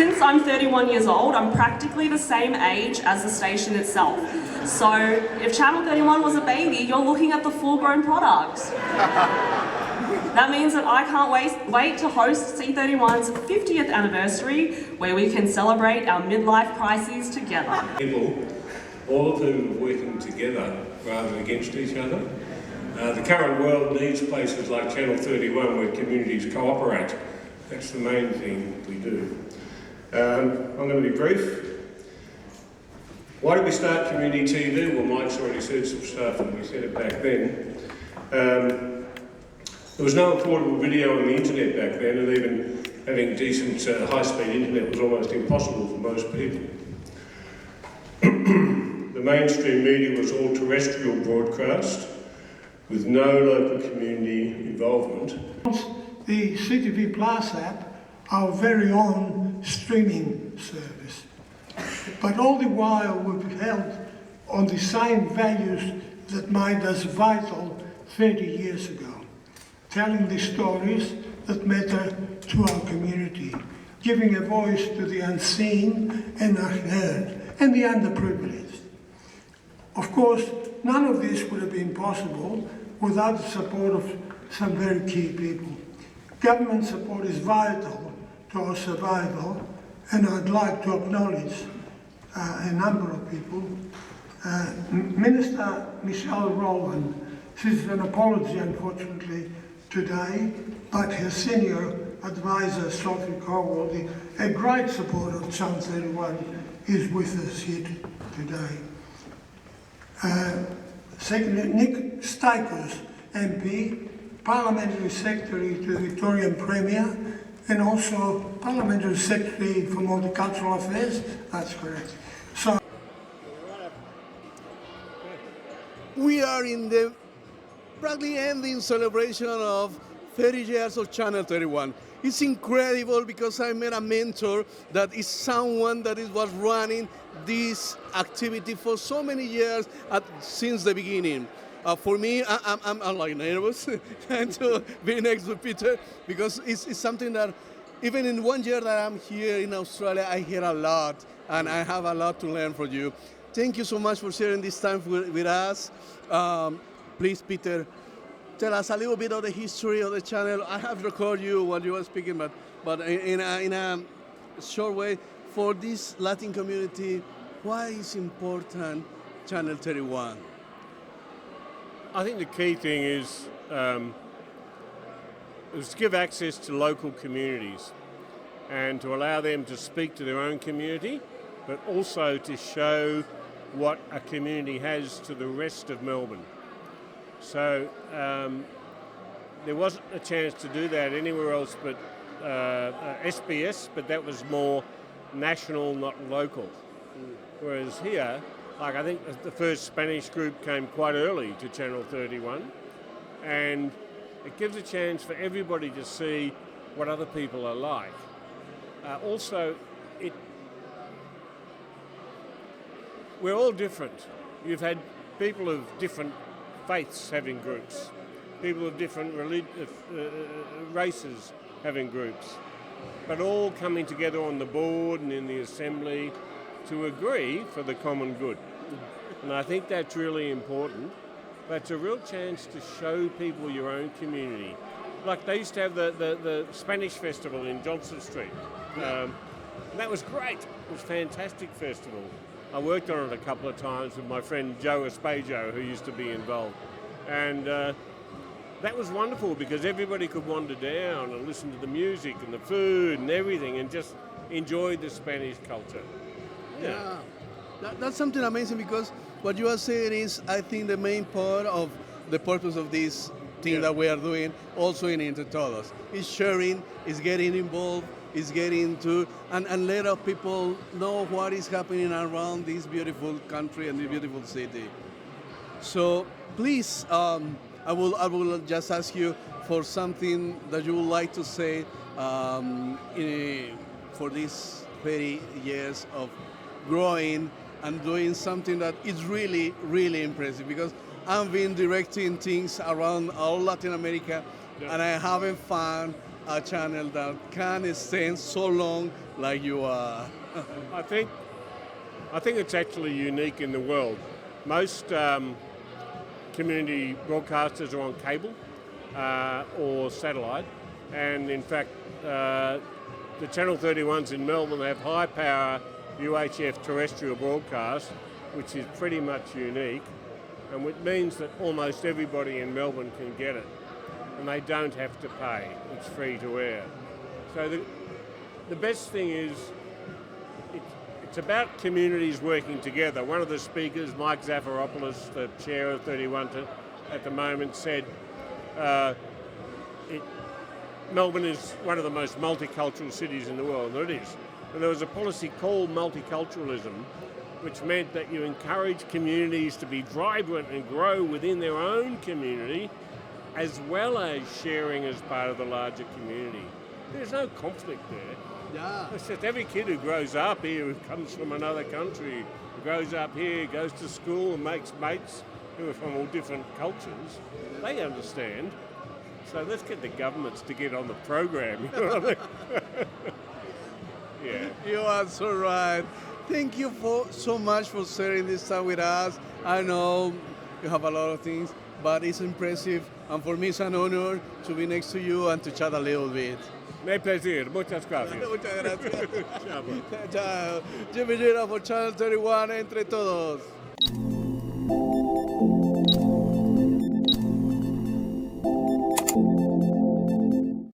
Since I'm 31 years old, I'm practically the same age as the station itself. So if Channel 31 was a baby, you're looking at the full-grown product. That means that I can't wait to host C31's 50th anniversary, where we can celebrate our midlife crises together. People, all of whom are working together rather than against each other. The current world needs places like Channel 31 where communities cooperate. That's the main thing we do. I'm going to be brief. Why did we start community TV? Well, Mike's already said some stuff and we said it back then. There was no affordable video on the internet back then, and even having decent high-speed internet was almost impossible for most people. The mainstream media was all terrestrial broadcast with no local community involvement. The CTV Plus app, our very own streaming service. But all the while we've held on the same values that made us vital 30 years ago, telling the stories that matter to our community, giving a voice to the unseen and unheard, and the underprivileged. Of course, none of this would have been possible without the support of some very key people. Government support is vital to our survival, and I'd like to acknowledge a number of people. Minister Michelle Rowland, she's an apology unfortunately today, but her senior advisor Sophie Corwell, a great supporter of Channel 31, is with us here today. Secondly, Nick Stikers, MP, Parliamentary Secretary to the Victorian Premier, and also Parliamentary Secretary for Multicultural Affairs. That's correct. So we are in the practically ending celebration of 30 years of Channel 31. It's incredible because I met a mentor that is someone that was running this activity for so many years since the beginning. For me, I'm like nervous and to be next to Peter because it's something that even in 1 year that I'm here in Australia, I hear a lot and I have a lot to learn from you. Thank you so much for sharing this time with us. Please, Peter, tell us a little bit of the history of the channel. I have recorded you while you were speaking, but in a short way, for this Latin community, why is important Channel 31? I think the key thing is to give access to local communities and to allow them to speak to their own community, but also to show what a community has to the rest of Melbourne. So there wasn't a chance to do that anywhere else but SBS, but that was more national, not local. Whereas here, like I think the first Spanish group came quite early to Channel 31, and it gives a chance for everybody to see what other people are like. Also, we're all different. You've had people of different faiths having groups, people of different races having groups, but all coming together on the board and in the assembly to agree for the common good. And I think that's really important, but it's a real chance to show people your own community. Like they used to have the Spanish festival in Johnson Street. And that was great. It was a fantastic festival. I worked on it a couple of times with my friend Joe Aspajo, who used to be involved. And that was wonderful because everybody could wander down and listen to the music and the food and everything and just enjoy the Spanish culture. Yeah. That's something amazing because what you are saying is, I think, the main part of the purpose of this thing that we are doing also in Entre Todos is sharing, is getting involved, is getting to, and let our people know what is happening around this beautiful country and this beautiful city. So please, I will just ask you for something that you would like to say for these 30 years of growing and doing something that is really, really impressive, because I've been directing things around all Latin America, and I haven't found a channel that can extend so long like you are. I think it's actually unique in the world. Most community broadcasters are on cable or satellite, and in fact the Channel 31s in Melbourne have high power UHF terrestrial broadcast, which is pretty much unique, and which means that almost everybody in Melbourne can get it, and they don't have to pay. It's free to air. So the best thing is it's about communities working together. One of the speakers, Mike Zafiropoulos, the chair of 31 at the moment, said Melbourne is one of the most multicultural cities in the world, and it is. And there was a policy called multiculturalism, which meant that you encourage communities to be vibrant and grow within their own community, as well as sharing as part of the larger community. There's no conflict there. Yeah. It's just every kid who grows up here, who comes from another country, who grows up here, goes to school and makes mates who are from all different cultures, they understand. So let's get the governments to get on the program. You know what I mean? Yeah. You are so right. Thank you so much for sharing this time with us. I know you have a lot of things, but it's impressive. And for me, it's an honor to be next to you and to chat a little bit. Me plaisir. Muchas gracias. Muchas gracias. Ciao. Chao. Jimmy Gira for Channel 31, entre todos.